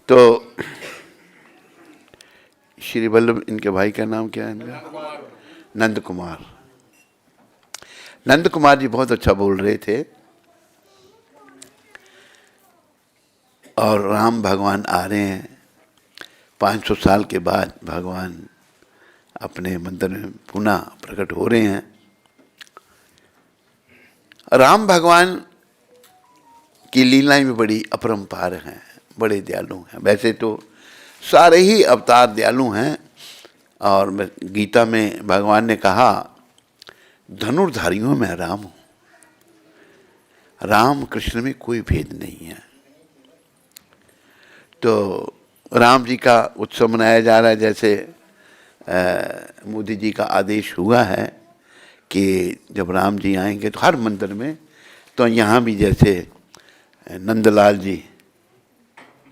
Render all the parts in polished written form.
तो श्री वल्लभ, इनके भाई का नाम क्या है इनका? नंद कुमार। नंद कुमार जी बहुत अच्छा बोल रहे थे। और राम भगवान आ रहे हैं, 500 साल के बाद भगवान अपने मंदिर में पुनः प्रकट हो रहे हैं। राम भगवान की लीलाएं भी बड़ी अपरंपार हैं, बड़े दयालु हैं। वैसे तो सारे ही अवतार दयालु हैं। और गीता में भगवान ने कहा, धनुर्धारियों में राम हूं। राम कृष्ण में कोई भेद नहीं है। तो राम जी का उत्सव मनाया जा रहा है। जैसे मोदी जी का आदेश हुआ है कि जब राम जी आएंगे तो हर मंदिर में, तो यहाँ भी जैसे नंदलाल जी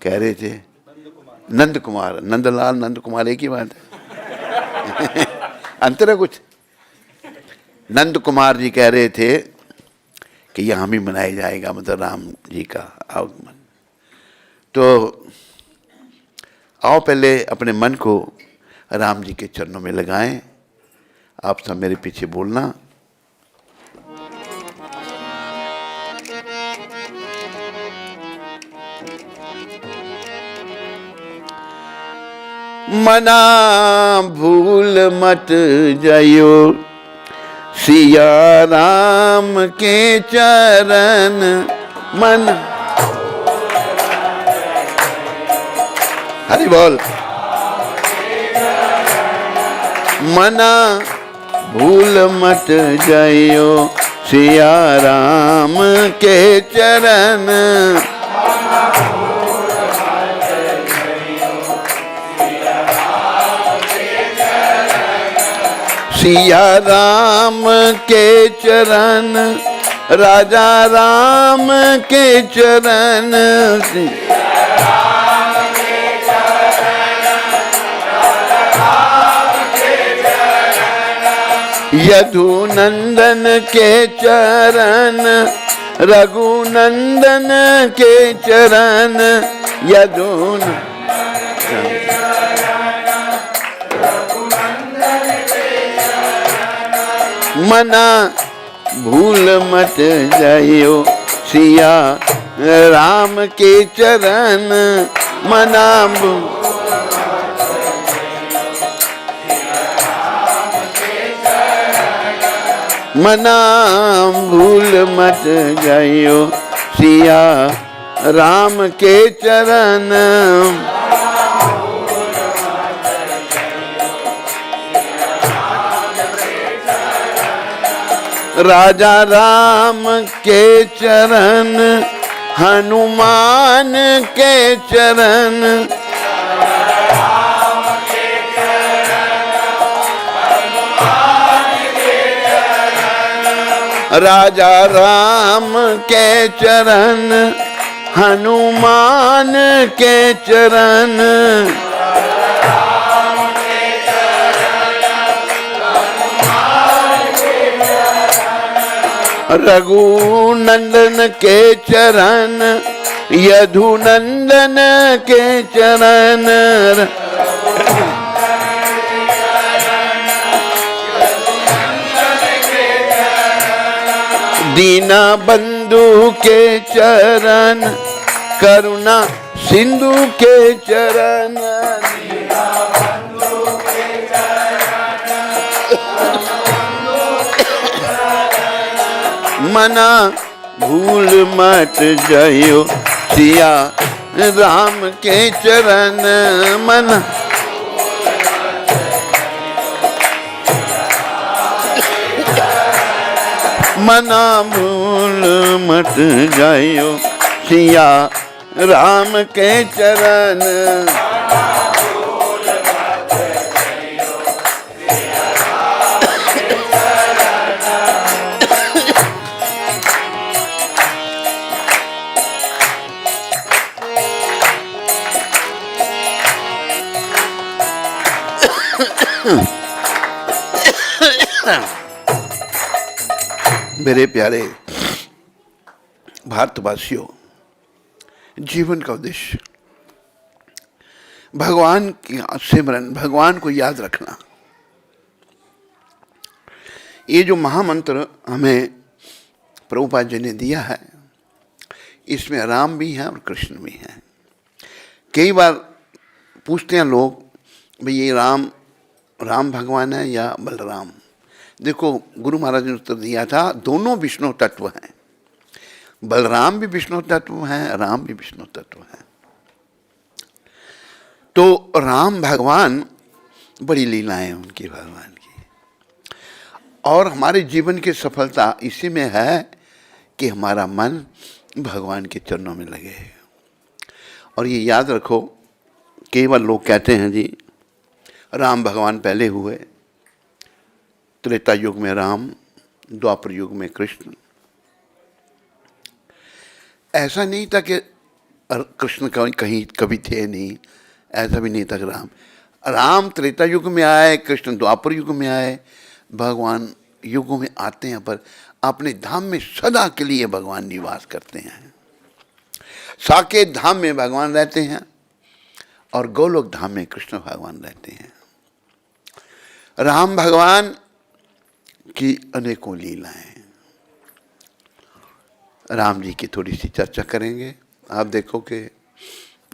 कह रहे थे, नंद कुमार, नंदलाल नंद कुमार एक ही बात है अंतर है कुछ? नंद कुमार जी कह रहे थे कि यहाँ भी मनाया जाएगा, मतलब राम जी का आगमन। तो आओ पहले अपने मन को राम जी के चरणों में लगाएं। आप सब मेरे पीछे बोलना। मना भूल मत जाइयो सिया राम के चरण। मन हरि बोल। मना भूल मत जाइयो सिया राम के चरण। सिया राम के चरण, राजा राम के चरण। यदुनंदन के चरण, रघुनंदन के चरण। मना भूल मत जाइयो सिया राम के चरण। मना मना भूल मत जाइयो सिया राम के चरण। राजा राम के चरण, हनुमान के चरण। राजा राम के चरण, हनुमान के चरण। रघुनंदन के चरण, यदुनंदन के चरण। दीना बंधु के चरण, करुणा सिंधु के चरण। मना भूल मत जाइयो सिया राम के चरण। मना मना भूल मत जाइयो सिया राम के चरण। मेरे प्यारे भारतवासियों, जीवन का उद्देश्य भगवान की सिमरन, भगवान को याद रखना, ये जो महामंत्र हमें प्रभुपाद जी ने दिया है, इसमें राम भी है और कृष्ण भी है। कई बार पूछते हैं लोग, भाई ये राम भगवान है या बलराम? देखो गुरु महाराज ने उत्तर दिया था, दोनों विष्णु तत्व हैं। बलराम भी विष्णु तत्व हैं, राम भी विष्णु तत्व हैं। तो राम भगवान, बड़ी लीलाएं उनकी भगवान की, और हमारे जीवन की सफलता इसी में है कि हमारा मन भगवान के चरणों में लगे। और ये याद रखो, केवल लोग कहते हैं जी राम भगवान पहले हुए, त्रेता युग में राम, द्वापर युग में कृष्ण। ऐसा नहीं था कि कृष्ण कहीं कभी थे नहीं, ऐसा भी नहीं था कि राम त्रेता युग में आए, कृष्ण द्वापर युग में आए। भगवान युगों में आते हैं, पर अपने धाम में सदा के लिए भगवान निवास करते हैं। साकेत धाम में भगवान रहते हैं और गोलोक धाम में कृष्ण भगवान रहते हैं। राम भगवान की अनेकों लीलाएं, राम जी की थोड़ी सी चर्चा करेंगे। आप देखो कि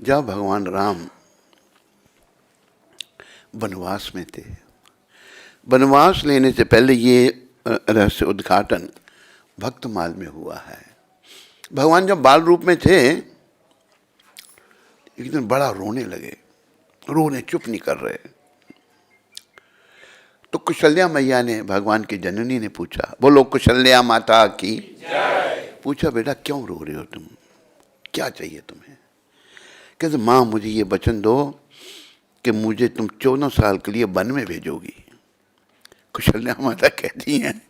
जब भगवान राम वनवास में थे, वनवास लेने से पहले ये रहस्य उद्घाटन भक्तमाल में हुआ है। भगवान जब बाल रूप में थे, एक दिन बड़ा रोने लगे, रोने चुप नहीं कर रहे। तो कुशल्या मैया ने, भगवान की जननी ने पूछा, बोलो कुशल्या माता की जय। पूछा, बेटा क्यों रो रहे हो तुम, क्या चाहिए तुम्हें? कहते माँ मुझे ये वचन दो कि मुझे तुम 14 साल के लिए वन में भेजोगी। कुशल्या माता कहती हैं,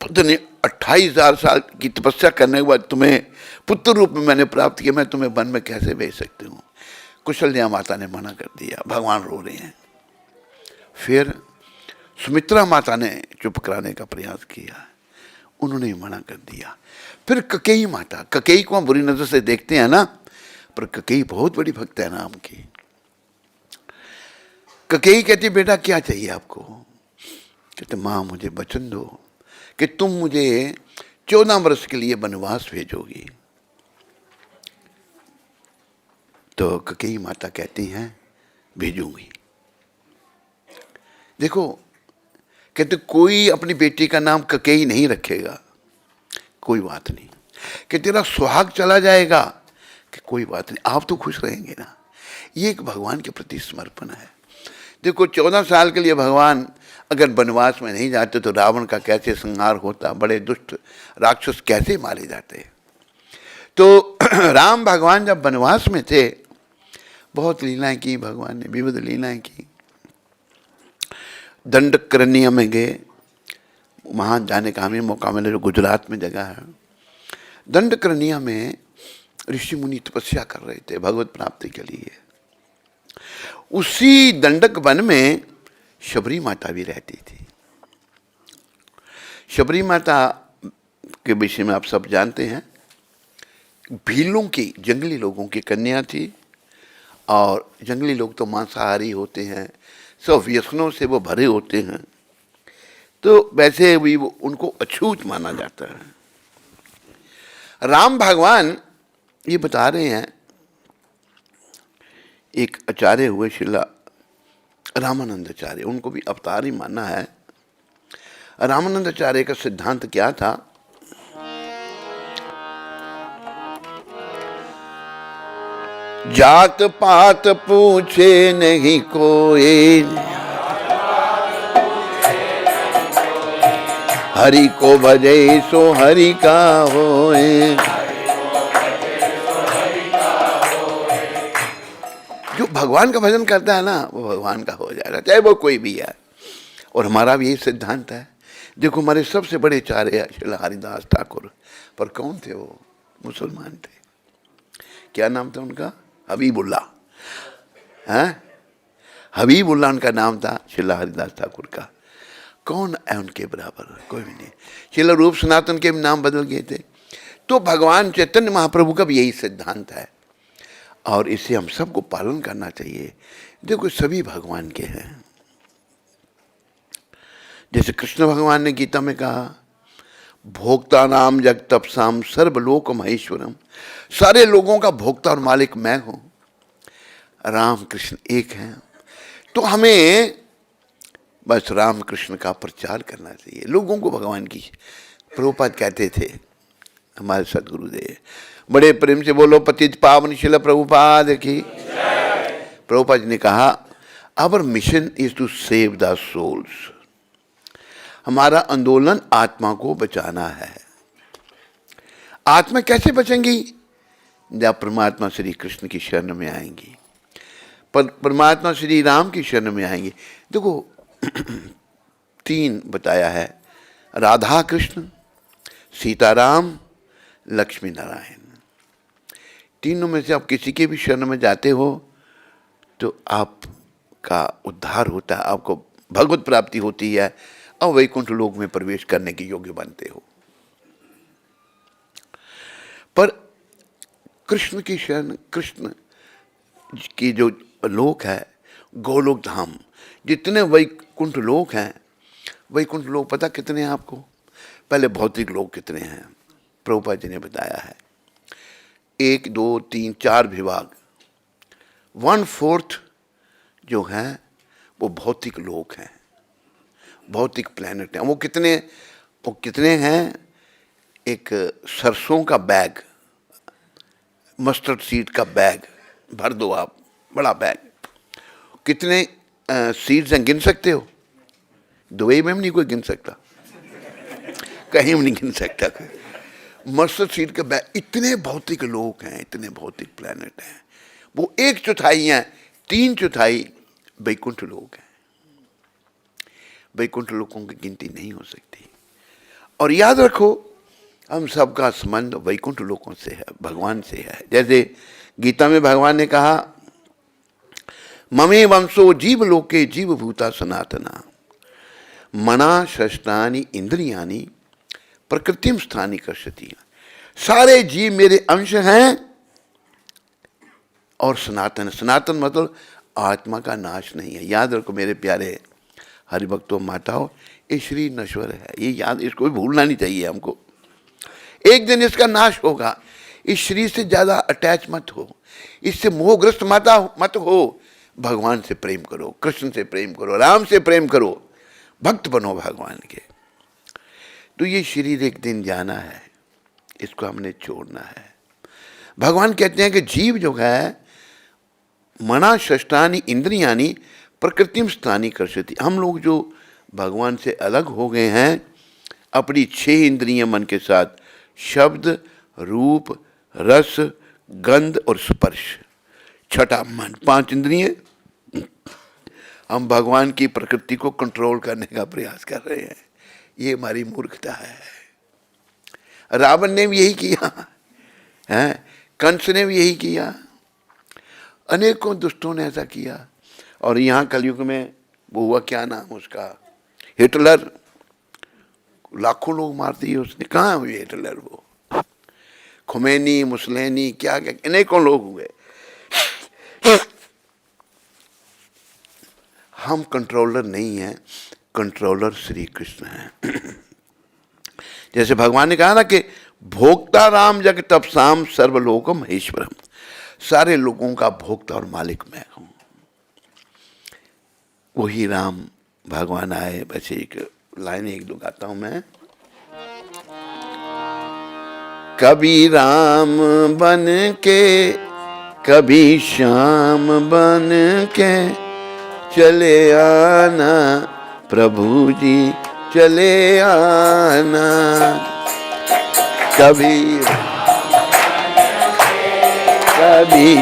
पता नहीं 28,000 साल की तपस्या करने के बाद तुम्हें पुत्र रूप में मैंने प्राप्त किया, मैं तुम्हें वन में कैसे भेज सकती हूँ? कुशल्या माता ने मना कर दिया। भगवान रो रहे हैं। फिर सुमित्रा माता ने चुप कराने का प्रयास किया, उन्होंने मना कर दिया। फिर ककेई माता, ककेई को हम बुरी नजर से देखते हैं ना, पर ककेई बहुत बड़ी भक्त है राम की। ककेई कहती बेटा क्या चाहिए आपको? कहते माँ मुझे वचन दो कि तुम मुझे 14 वर्ष के लिए वनवास भेजोगी। तो ककेई माता कहती हैं भेजूंगी। देखो कहते कोई अपनी बेटी का नाम ककेई नहीं रखेगा, कोई बात नहीं। कि तेरा सुहाग चला जाएगा, कि कोई बात नहीं, आप तो खुश रहेंगे ना। ये एक भगवान के प्रति समर्पण है। देखो 14 साल के लिए भगवान अगर वनवास में नहीं जाते तो रावण का कैसे संहार होता, बड़े दुष्ट राक्षस कैसे मारे जाते। तो राम भगवान जब वनवास में थे, बहुत लीलाएं की भगवान ने, विविध लीलाएं की। दंडकरण्य में गए, वहाँ जाने का हमें मौका मिला, जो गुजरात में जगह है। दंडकरण्य में ऋषि मुनि तपस्या कर रहे थे भगवत प्राप्ति के लिए। उसी दंडक वन में शबरी माता भी रहती थी। शबरी माता के विषय में आप सब जानते हैं, भीलों की, जंगली लोगों की कन्या थी। और जंगली लोग तो मांसाहारी होते हैं, सब व्यसनों से वो भरे होते हैं, तो वैसे भी वो उनको अछूत माना जाता है। राम भगवान ये बता रहे हैं, एक आचार्य हुए श्रीला रामानंद आचार्य, उनको भी अवतार ही माना है। रामानंद आचार्य का सिद्धांत क्या था? जात पात पूछे नहीं कोई, हरि को भजे सो हरि का होए। जो भगवान का भजन करता है ना, वो भगवान का हो जाएगा, चाहे वो कोई भी है। और हमारा भी यही सिद्धांत है। देखो हमारे सबसे बड़े आचार्य श्रील हरिदास ठाकुर, पर कौन थे वो? मुसलमान थे। क्या नाम था उनका? हबीबुल्ला। हैं? हबीबुल्ला उनका नाम था, श्रील हरिदास ठाकुर का। कौन है उनके बराबर? कोई भी नहीं। श्रील रूप सनातन के नाम बदल गए थे। तो भगवान चैतन्य महाप्रभु का भी यही सिद्धांत है। और इसे हम सबको पालन करना चाहिए। देखो सभी भगवान के हैं। जैसे कृष्ण भगवान ने गीता में कहा, भोक्ता नाम जग तपसाम सर्वलोक महेश्वरम, सारे लोगों का भोक्ता और मालिक मैं हूं। राम कृष्ण एक हैं, तो हमें बस राम कृष्ण का प्रचार करना चाहिए लोगों को भगवान की। प्रभुपाद कहते थे, हमारे सदगुरुदेव, बड़े प्रेम से बोलो पतित पावन शिल प्रभुपाद की। प्रभुपाद जी ने कहा, our mission is to save the souls. हमारा आंदोलन आत्मा को बचाना है। आत्मा कैसे बचेंगी? जब परमात्मा श्री कृष्ण की शरण में आएंगी, परमात्मा श्री राम की शरण में आएंगे। देखो 3 बताया है, राधा कृष्ण, सीताराम, लक्ष्मी नारायण। तीनों में से आप किसी के भी शरण में जाते हो तो आपका उद्धार होता है, आपको भगवत प्राप्ति होती है और वैकुंठ लोक में प्रवेश करने के योग्य बनते हो। पर कृष्ण की शरण, कृष्ण की जो लोक है, गोलोक धाम, जितने वैकुंठ लोक हैं, वैकुंठ लोक पता कितने हैं आपको? पहले भौतिक लोक कितने हैं प्रभुपाद जी ने बताया है, 1 2 3 4 विभाग। 1/4 जो है वो भौतिक लोक हैं, भौतिक प्लैनेट हैं। वो कितने हैं? एक सरसों का बैग, मस्टर्ड सीड का बैग भर दो आप, बड़ा बैग, कितने सीड्स हैं गिन सकते हो? दुबई में भी नहीं कोई गिन सकता, कहीं भी नहीं गिन सकता कोई। मस्टर्ड सीड का बैग, इतने भौतिक लोक हैं, इतने भौतिक प्लैनेट हैं। वो 1/4 हैं, 3/4 वैकुंठ लोक हैं। वैकुंठ लोकों की गिनती नहीं हो सकती। और याद रखो, हम सबका संबंध वैकुंठ लोकों से है, भगवान से है। जैसे गीता में भगवान ने कहा, ममे वंशो जीव लोके जीव भूता सनातना, मना शस्त्राणि इंद्रियाणि प्रकृतिम स्थानी कर्षति। सारे जीव मेरे अंश हैं और सनातन। सनातन मतलब आत्मा का नाश नहीं है। याद रखो मेरे प्यारे हरिभक्तों माताओं, ये शरीर नश्वर है, ये याद, इसको भी भूलना नहीं चाहिए हमको। एक दिन इसका नाश होगा। इस शरीर से ज्यादा अटैच मत हो, इससे मोहग्रस्त मत हो। भगवान से प्रेम करो, कृष्ण से प्रेम करो, राम से प्रेम करो, भक्त बनो भगवान के। तो ये शरीर एक दिन जाना है, इसको हमने छोड़ना है। भगवान कहते हैं कि जीव जो है, मना शस्त्राणि इंद्रियाणि प्रकृतिम स्थानी कर्षति। हम लोग जो भगवान से अलग हो गए हैं, अपनी 6 इंद्रियां मन के साथ, शब्द, रूप, रस, गंध और स्पर्श, 6ठा मन, 5 इंद्रियां, हम भगवान की प्रकृति को कंट्रोल करने का प्रयास कर रहे हैं। ये हमारी मूर्खता है। रावण ने भी यही किया है, कंस ने भी यही किया, अनेकों दुष्टों ने ऐसा किया। और यहाँ कलयुग में वो हुआ, क्या नाम उसका, हिटलर, लाखों लोग मार दिए उसने। कहाँ हुए हिटलर? वो खुमैनी, मुसलैनी, क्या क्या अनेकों लोग हुए। हम कंट्रोलर नहीं हैं, कंट्रोलर श्री कृष्ण हैं। जैसे भगवान ने कहा ना कि भोक्ता राम जग तपसाम सर्वलोक महेश्वरम, सारे लोगों का भोक्ता और मालिक मैं हूं। वही राम भगवान आए। बस एक लाइन 1 2 गाता हूं मैं। कभी राम बन के, कभी श्याम बन के, चले आना प्रभु जी चले आना। कभी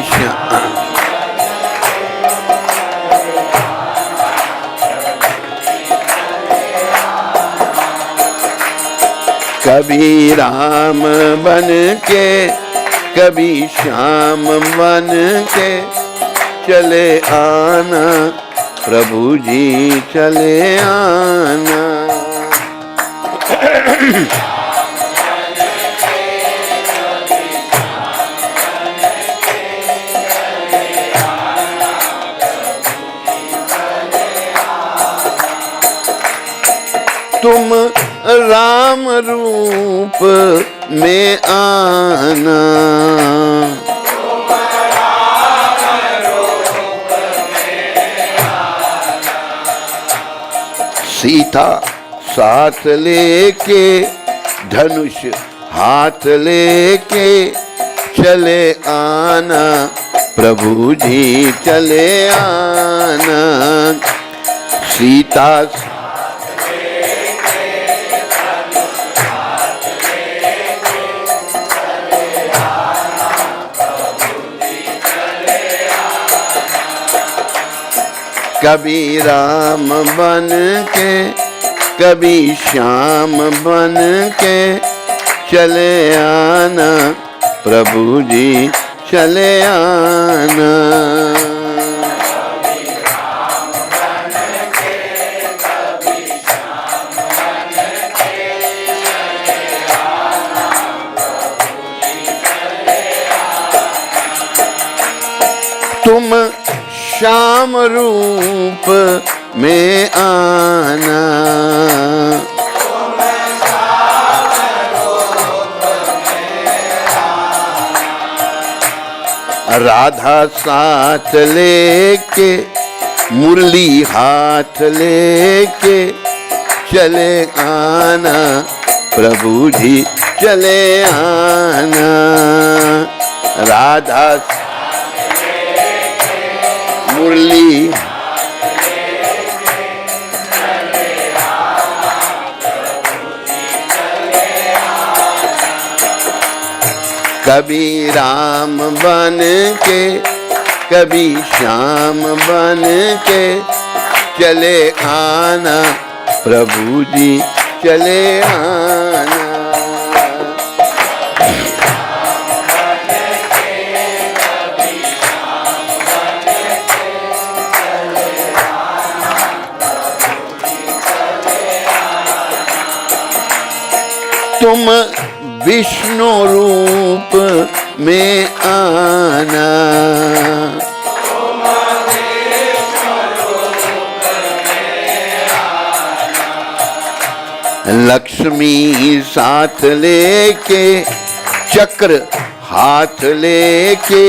श्याम, कभी राम बन के, कभी श्याम बन के, चले आना प्रभु जी चले आना। तुम राम रूप में आना, सीता साथ लेके धनुष हाथ लेके चले आना, प्रभु जी चले आना। सीता कभी राम बन के कभी श्याम बन के चले आना, प्रभु जी चले आना। तुम श्याम रूप में आना, राधा साथ लेके मुरली हाथ लेके चले आना, प्रभु जी चले आना। राधा मुरली कभी राम बन के कभी श्याम बन के चले आना, प्रभु जी चले आना। तुम विष्णु रूप में आना, लक्ष्मी साथ लेके चक्र हाथ लेके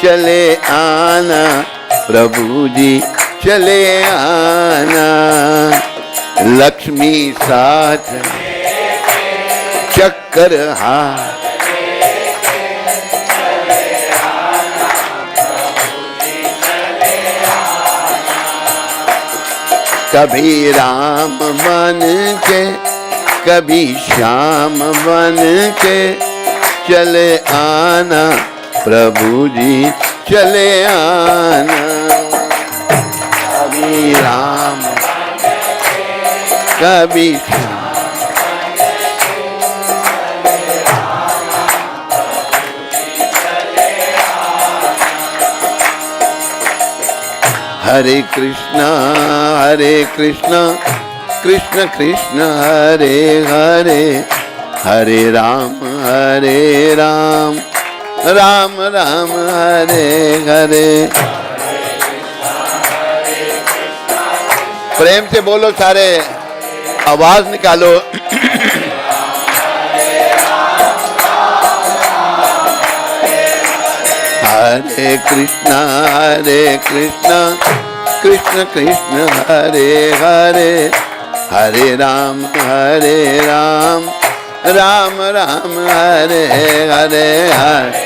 चले आना, प्रभु जी चले आना। लक्ष्मी साथ चक्र हाथ कभी राम बन के कभी श्याम बन के चले आना, प्रभु जी चले आना। कभी राम कभी श्याम हरे कृष्णा कृष्ण कृष्ण हरे हरे, हरे राम राम राम हरे हरे। प्रेम से बोलो सारे, आवाज निकालो। हरे कृष्णा कृष्ण कृष्ण हरे हरे, हरे राम राम राम हरे हरे हरे।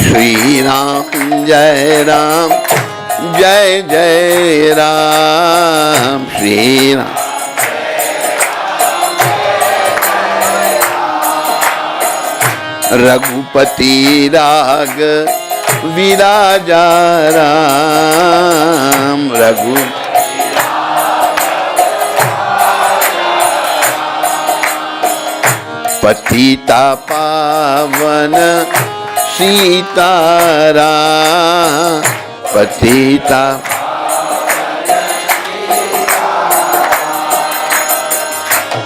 श्री राम जय राम जय जय राम, श्री राम रघुपति राग विराजा राम, रघु पतिता पावन सीताराम, पतिता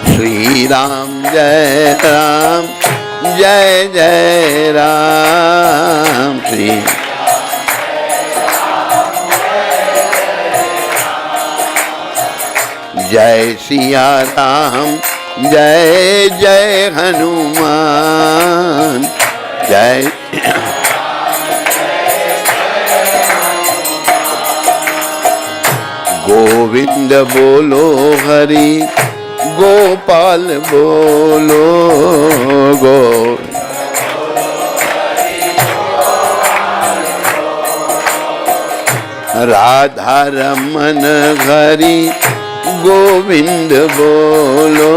श्री राम जय राम, जय जय राम। श्री जय सिया राम, जय जय हनुमान, जय गोविंद बोलो हरि, गोपाल बोलो गो। राधा रमन हरि, गोविंद बोलो।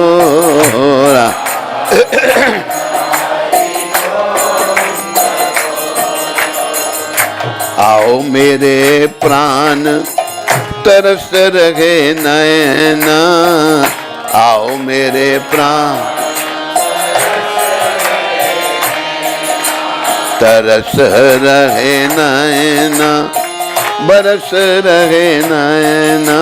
आओ मेरे प्राण तरस रहे नैना, आओ मेरे प्राण तरस रहे नैना, बरस रहे नैना।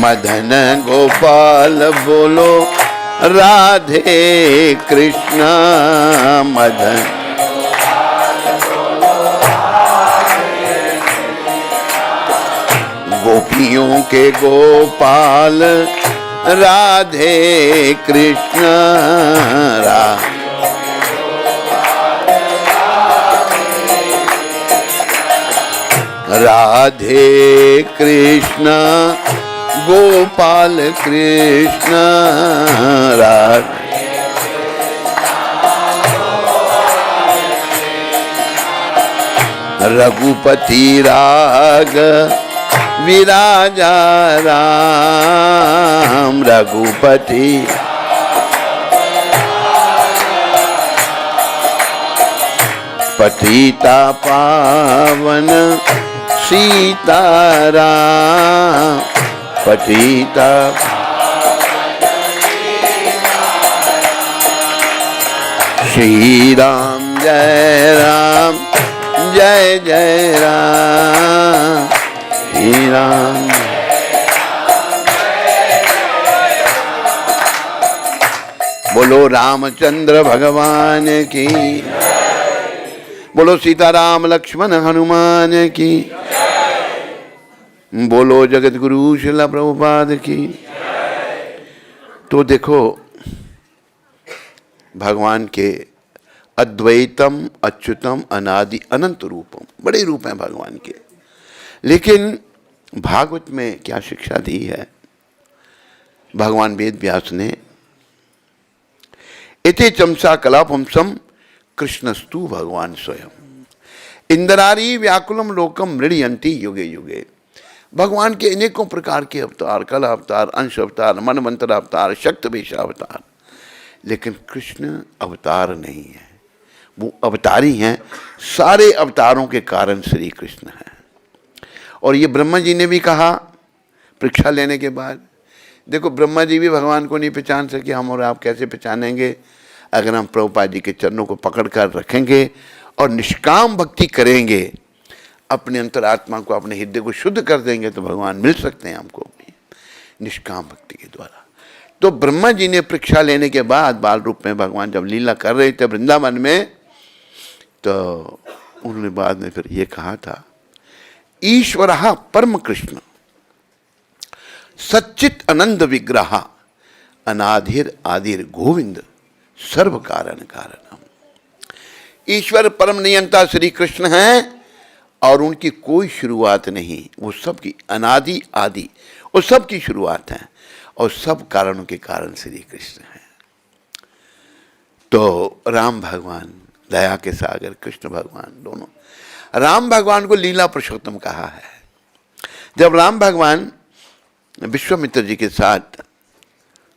मदन गोपाल बोलो राधे कृष्णा, मदन गोपियों के गोपाल राधे कृष्णा। राधे कृष्णा, गोपाल कृष्ण। रघुपति राग विराजा राम, रघुपति पतिता पावन सीताराम, पतिता श्री राम जय राम, जय जय राम, श्री राम। बोलो रामचंद्र भगवान की, बोलो सीताराम लक्ष्मण हनुमान की, बोलो जगत गुरु श्रील प्रभुपाद की। तो देखो भगवान के अद्वैतम अच्युतम अनादि अनंत रूपम, बड़े रूप हैं भगवान के। लेकिन भागवत में क्या शिक्षा दी है भगवान वेद व्यास ने? इति चमसा कलापंसम कृष्णस्तु भगवान स्वयं, इंद्रारी व्याकुलम लोकम मृणयंती युगे युगे। भगवान के अनेकों प्रकार के अवतार, कला अवतार, अंश अवतार, मनमंत्र अवतार, शक्तवेश अवतार, लेकिन कृष्ण अवतार नहीं है, वो अवतारी हैं। सारे अवतारों के कारण श्री कृष्ण हैं। और ये ब्रह्मा जी ने भी कहा परीक्षा लेने के बाद, देखो ब्रह्मा जी भी भगवान को नहीं पहचान सके, हम और आप कैसे पहचानेंगे? अगर हम प्रभुपाद जी के चरणों को पकड़ कर रखेंगे और निष्काम भक्ति करेंगे, अपने अंतरात्मा को, अपने हृदय को शुद्ध कर देंगे, तो भगवान मिल सकते हैं हमको भी निष्काम भक्ति के द्वारा। तो ब्रह्मा जी ने परीक्षा लेने के बाद बाल रूप में भगवान जब लीला कर रहे थे वृंदावन में, तो उन्होंने बाद में फिर ये कहा था, ईश्वरः परम कृष्ण सच्चित आनंद विग्रह अनाधिर आदिर गोविंद सर्व कारण कारणम। ईश्वर परम नियंता श्री कृष्ण हैं और उनकी कोई शुरुआत नहीं, वो सबकी अनादि आदि, वो सबकी शुरुआत है और सब कारणों के कारण श्री कृष्ण हैं। तो राम भगवान दया के सागर, कृष्ण भगवान दोनों, राम भगवान को लीला पुरुषोत्तम कहा है। जब राम भगवान विश्वामित्र जी के साथ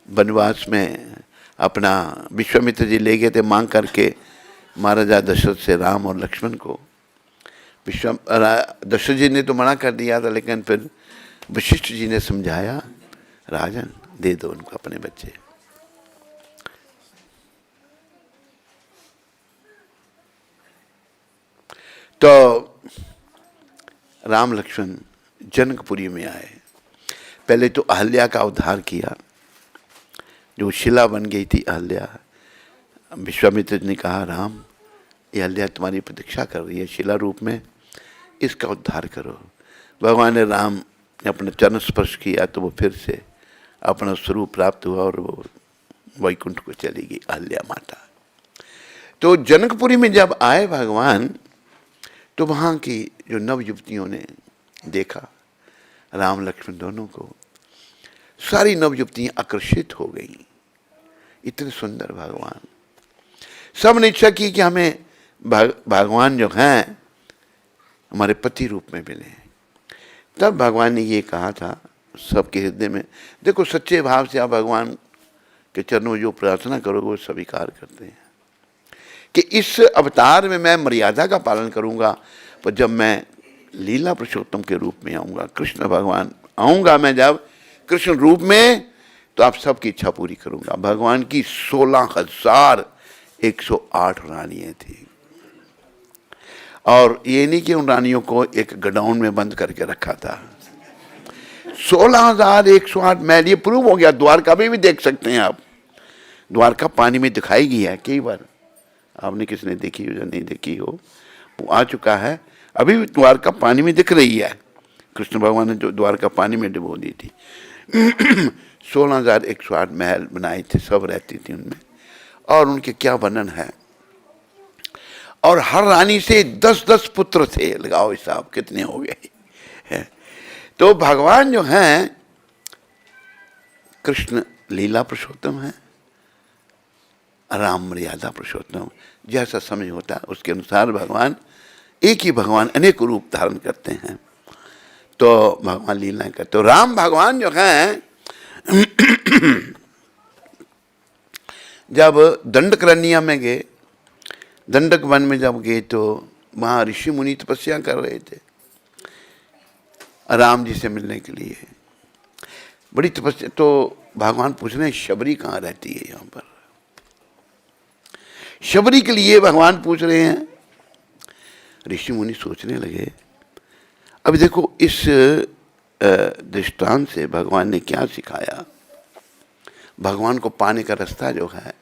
वनवास में अपना, विश्वामित्र जी ले गए थे मांग करके महाराजा दशरथ से राम और लक्ष्मण को। दशरथ जी ने तो मना कर दिया था, लेकिन फिर वशिष्ठ जी ने समझाया, राजन दे दो उनको अपने बच्चे। तो राम लक्ष्मण जनकपुरी में आए। पहले तो अहल्या का उद्धार किया, जो शिला बन गई थी अहल्या। विश्वामित्र ने कहा, राम ये अहल्या तुम्हारी प्रतीक्षा कर रही है शिला रूप में, इसका उद्धार करो। भगवान ने राम ने अपने चरण स्पर्श किया तो वो फिर से अपना स्वरूप प्राप्त हुआ और वो वैकुंठ को चली गई अहल्या माता। तो जनकपुरी में जब आए भगवान, तो वहाँ की जो नव युवतियों ने देखा राम लक्ष्मण दोनों को, सारी नव युवतियाँ आकर्षित हो गईं। इतने सुंदर भगवान, सब ने इच्छा की कि हमें भगवान जो हैं हमारे पति रूप में मिले। तब भगवान ने ये कहा था सबके हृदय में, देखो सच्चे भाव से आप भगवान के चरणों में जो प्रार्थना करोगे वो स्वीकार करते हैं कि इस अवतार में मैं मर्यादा का पालन करूंगा, पर जब मैं लीला पुरुषोत्तम के रूप में आऊँगा, कृष्ण भगवान आऊँगा मैं जब कृष्ण रूप में, तो आप सबकी इच्छा पूरी करूँगा। भगवान की 16,108 रानियाँ थी, और ये नहीं कि उन रानियों को एक गडाउन में बंद करके रखा था। 16,108 महल, ये प्रूव हो गया। द्वारका में भी देख सकते हैं आप, द्वारका पानी में दिखाई गई है कई बार। आपने किसने देखी हो या नहीं देखी हो, वो आ चुका है। अभी भी द्वारका पानी में दिख रही है। कृष्ण भगवान ने जो द्वारका पानी में डुबो दी थी। 16,108 महल बनाए थे, सब रहती थी उनमें, और उनके क्या वर्णन है। और हर रानी से 10-10 पुत्र थे, लगाओ हिसाब कितने हो गए। तो भगवान जो हैं कृष्ण लीला पुरुषोत्तम है, राम मर्यादा पुरुषोत्तम। जैसा समझ होता है उसके अनुसार भगवान, एक ही भगवान अनेक रूप धारण करते हैं, तो भगवान लीला करते। तो राम भगवान जो हैं जब दंडकारण्य में गए, दंडक वन में जब गए, तो वहाँ ऋषि मुनि तपस्या कर रहे थे राम जी से मिलने के लिए, बड़ी तपस्या। तो भगवान पूछ रहे हैं शबरी कहाँ रहती है यहाँ पर, शबरी के लिए भगवान पूछ रहे हैं। ऋषि मुनि सोचने लगे। अब देखो इस दृष्टांत से भगवान ने क्या सिखाया। भगवान को पाने का रास्ता जो है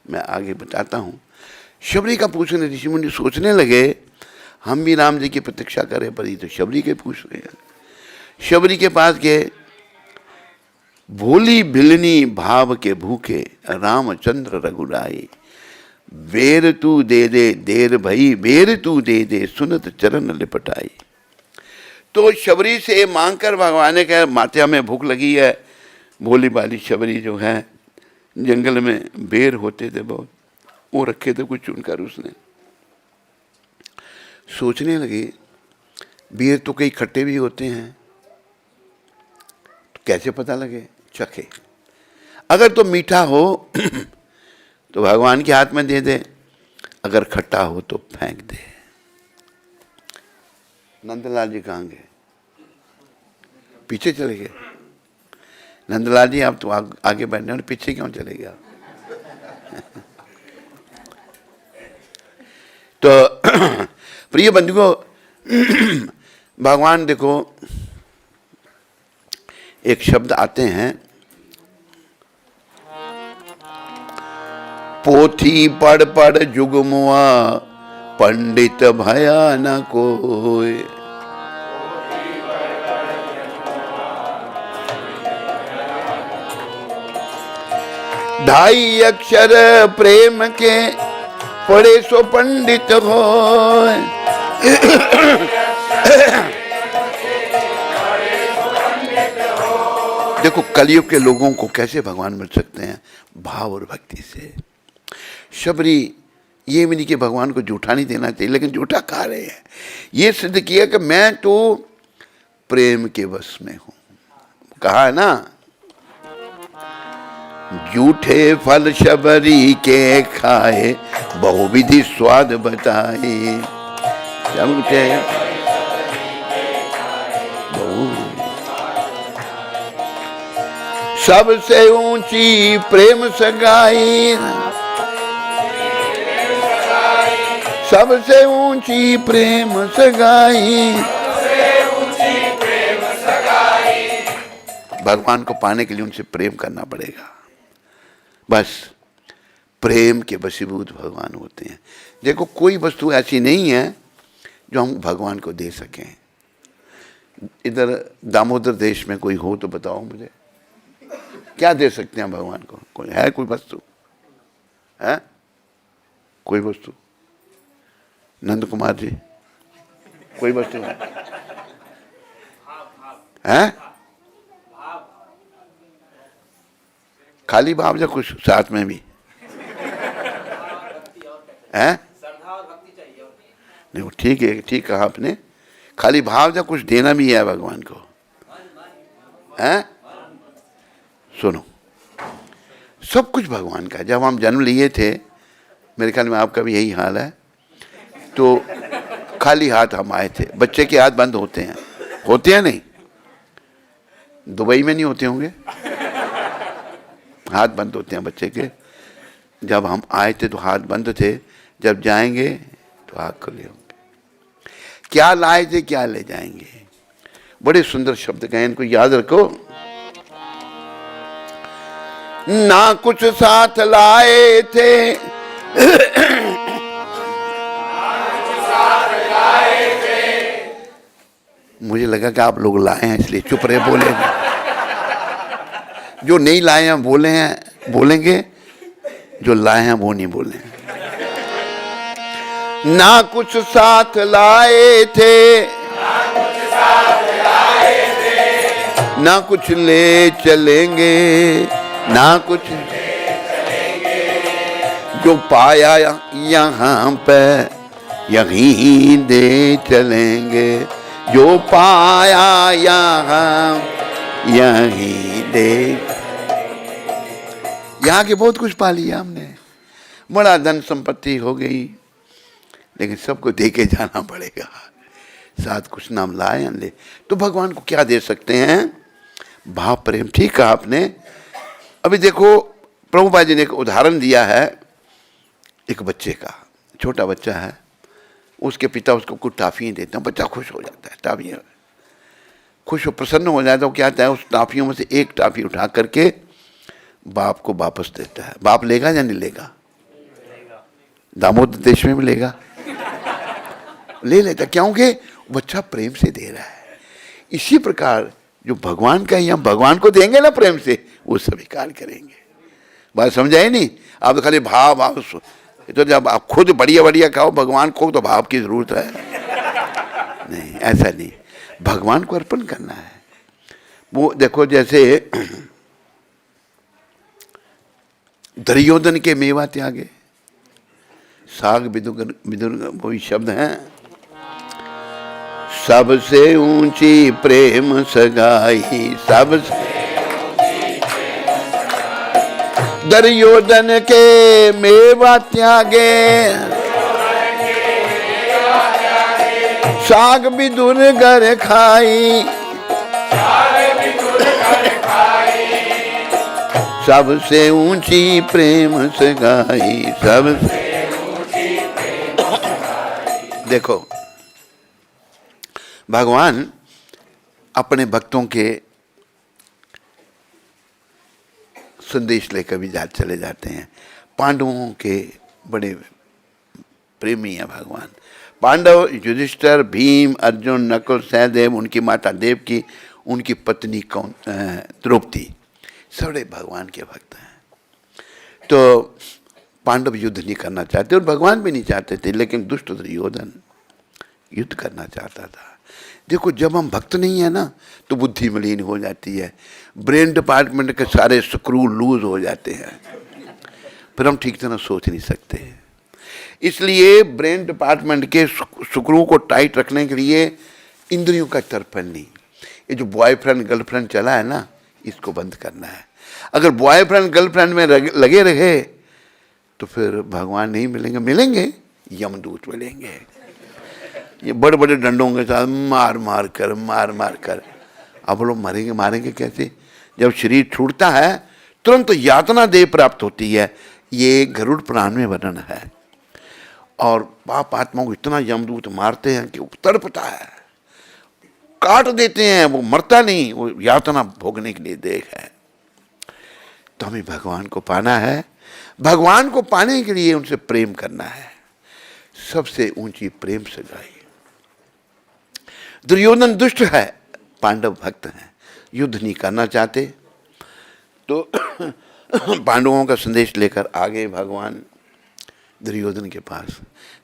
मैं आगे बताता हूँ। शबरी का पूछने ऋषि मुनि सोचने लगे, हम भी राम जी की प्रतीक्षा करें, पर ये तो शबरी के पूछ रहे हैं। शबरी के पास गए, भोली भिलनी भाव के भूखे रामचंद्र रघुराई, बेर तू दे दे देर भई, बेर तू दे दे सुनत चरण लिपटाई। तो शबरी से मांगकर भगवान ने कहा, माता में भूख लगी है। भोली भाली शबरी जो है, जंगल में बेर होते थे बहुत, वो रखे थे कुछ चुनकर। उसने सोचने लगे बेर तो कई खट्टे भी होते हैं, तो कैसे पता लगे, चखे। अगर तो मीठा हो तो भगवान के हाथ में दे दे, अगर खट्टा हो तो फेंक दे। नंदलाल जी कहाँ गए, पीछे चले गए। नंदलाल जी आप तो आगे बैठने और पीछे क्यों चले गए। तो प्रिय बंधुओं, भगवान देखो एक शब्द आते हैं, पोथी पढ़ पढ़ जुगमुआ पंडित भया न कोय। ढाई अक्षर प्रेम के पढ़े सो पंडित होय। देखो कलयुग के लोगों को कैसे भगवान मिल सकते हैं, भाव और भक्ति से। शबरी ये भी नहीं कि भगवान को झूठा नहीं देना चाहिए, लेकिन झूठा खा रहे हैं। ये सिद्ध किया कि मैं तो प्रेम के वश में हूं। कहा है ना, झूठे फल शबरी के खाए, बहुविधि स्वाद बताए। झूठे सबसे ऊंची प्रेम सगाई, सबसे ऊंची प्रेम सगाई। भगवान को पाने के लिए उनसे प्रेम करना पड़ेगा। बस प्रेम के वशीभूत भगवान होते हैं। देखो कोई वस्तु ऐसी नहीं है जो हम भगवान को दे सकें। इधर दामोदर देश में कोई हो तो बताओ मुझे, क्या दे सकते हैं भगवान को? कोई है, कोई वस्तु है? कोई वस्तु? नंद कुमार जी, कोई वस्तु है? खाली भाव या कुछ साथ में भी है? नहीं, ठीक है, ठीक कहा आपने। खाली भाव या कुछ देना भी है भगवान को, है? सुनो, सब कुछ भगवान का है। जब हम जन्म लिए थे, मेरे ख्याल में आपका भी यही हाल है, तो खाली हाथ हम आए थे। बच्चे के हाथ बंद होते हैं नहीं? दुबई में नहीं होते होंगे? हाथ बंद होते हैं बच्चे के। जब हम आए थे तो हाथ बंद थे, जब जाएंगे तो हाथ खुले होंगे। क्या लाए थे, क्या ले जाएंगे? बड़े सुंदर शब्द कहे, इनको याद रखो। ना कुछ साथ लाए थे, मुझे लगा कि आप लोग लाए हैं इसलिए चुप रहे, बोले। जो नहीं लाए हैं बोले हैं, बोलेंगे, जो लाए हैं वो नहीं बोले। ना कुछ साथ लाए थे, ना कुछ ले चलेंगे, ना कुछ जो पाया यहाँ पे यहीं दे चलेंगे, जो पाया यहाँ यहीं दे। यहाँ के बहुत कुछ पा लिया हमने, बड़ा धन संपत्ति हो गई, लेकिन सबको दे के जाना पड़ेगा। साथ कुछ नाम लाए ले, तो भगवान को क्या दे सकते हैं? भाव प्रेम। ठीक कहा आपने। अभी देखो, प्रभुपाद जी ने एक उदाहरण दिया है एक बच्चे का। छोटा बच्चा है, उसके पिता उसको कुछ टाफियाँ देते हैं, बच्चा खुश हो जाता है। टाफियाँ खुश हो, प्रसन्न हो जाता है। वो क्या आता है, उस टाफियों में से एक टाफी उठा करके बाप को वापस देता है। बाप लेगा या नहीं लेगा? दामोदर देश में भी लेगा, ले लेता, क्योंकि बच्चा प्रेम से दे रहा है। इसी प्रकार जो भगवान का है, हम भगवान को देंगे ना प्रेम से, वो स्वीकार करेंगे। बात समझाए नहीं? आप तो खाली भाव भाव, तो जब आप खुद बढ़िया बढ़िया खाओ, भगवान को तो भाव की जरूरत है नहीं, ऐसा नहीं। भगवान को अर्पण करना है। वो देखो, जैसे दुर्योधन के मेवा त्यागे, साग विदुर वही शब्द हैं। सबसे ऊंची प्रेम सगाई, सबसे दुर्योधन के मेवा त्यागे, साग विदुर घर खाई, सबसे ऊंची प्रेम सगाई, सबसे। देखो, भगवान अपने भक्तों के संदेश लेकर भी चले जाते हैं। पांडवों के बड़े प्रेमी है भगवान। पांडव, युधिष्ठिर, भीम, अर्जुन, नकुल, सहदेव, उनकी माता देवकी, उनकी पत्नी कौन, द्रौपदी, सारे भगवान के भक्त हैं। तो पांडव युद्ध नहीं करना चाहते और भगवान भी नहीं चाहते थे, लेकिन दुष्ट दुर्योधन युद्ध करना चाहता था। देखो, जब हम भक्त नहीं है ना, तो बुद्धि मलिन हो जाती है, ब्रेन डिपार्टमेंट के सारे स्क्रू लूज हो जाते हैं, फिर हम ठीक तरह सोच नहीं सकते। इसलिए ब्रेन डिपार्टमेंट के स्क्रू को टाइट रखने के लिए इंद्रियों का तर्पण नहीं, ये जो बॉयफ्रेंड गर्लफ्रेंड चला है ना, इसको बंद करना है। अगर बॉयफ्रेंड गर्लफ्रेंड में लगे रहे तो फिर भगवान नहीं मिलेंगे, मिलेंगे यमदूत मिलेंगे, ये बड़े बड़े डंडों के साथ मार मार कर। अब लोग मरेंगे, मारेंगे कैसे? जब शरीर छूटता है तुरंत तो यातना देह प्राप्त होती है। ये गरुड़ पुराण में वर्णन है। और पाप आत्माओं को इतना यमदूत मारते हैं कि तड़पता है, काट देते हैं, वो मरता नहीं, वो यातना भोगने के लिए देख है। तो हमें भगवान को पाना है, भगवान को पाने के लिए उनसे प्रेम करना है। सबसे ऊंची प्रेम सगाई। दुर्योधन दुष्ट है, पांडव भक्त हैं, युद्ध नहीं करना चाहते, तो पांडवों का संदेश लेकर आ गए भगवान दुर्योधन के पास।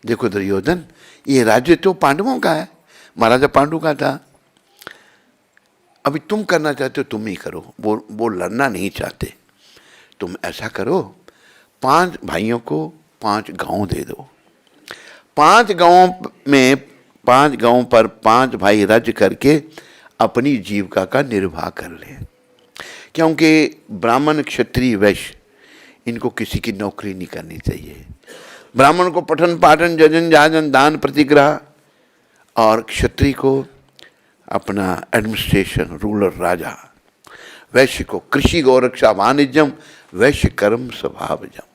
देखो दुर्योधन, ये राज्य तो पांडवों का है, महाराजा पांडु का था, अभी तुम करना चाहते हो तुम ही करो, वो लड़ना नहीं चाहते। तुम ऐसा करो, 5 भाइयों को 5 गांव दे दो, 5 गांवों में 5 गांवों पर 5 भाई राज्य करके अपनी जीविका का निर्वाह कर लें। क्योंकि ब्राह्मण क्षत्रिय वैश्य इनको किसी की नौकरी नहीं करनी चाहिए। ब्राह्मण को पठन पाठन जजन जाजन दान प्रतिग्रह, और क्षत्रिय को अपना एडमिनिस्ट्रेशन रूलर राजा, वैश्य को कृषि गौरक्षा वाणिज्यम वैश्य कर्म स्वभावजम,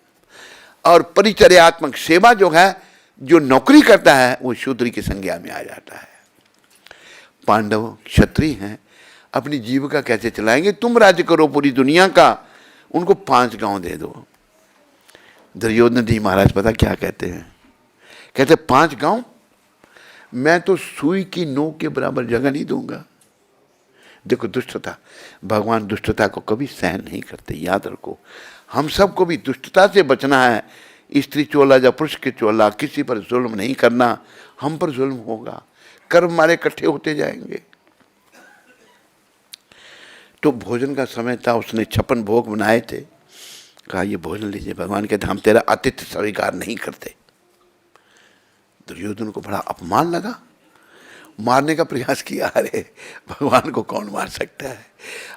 और परिचर्यात्मक सेवा जो है, जो नौकरी करता है वो शूद्र की संज्ञा में आ जाता है। पांडव क्षत्रिय हैं, अपनी जीविका कैसे चलाएंगे? तुम राज्य करो पूरी दुनिया का, उनको 5 गांव दे दो। दुर्योधन जी महाराज पता क्या कहते हैं? कहते 5 गांव, मैं तो सुई की नोक के बराबर जगह नहीं दूंगा। देखो दुष्टता, भगवान दुष्टता को कभी सहन नहीं करते, याद रखो। हम सबको भी दुष्टता से बचना है। स्त्री चोला या पुरुष के चोला, किसी पर जुल्म नहीं करना। हम पर जुल्म होगा, कर्म हमारे इकट्ठे होते जाएंगे। तो भोजन का समय था, उसने 56 भोग बनाए थे, कहा ये भोजन लीजिए। भगवान कहते हम तेरा आतिथ्य स्वीकार नहीं करते। दुर्योधन को बड़ा अपमान लगा, मारने का प्रयास किया। अरे भगवान को कौन मार सकता है?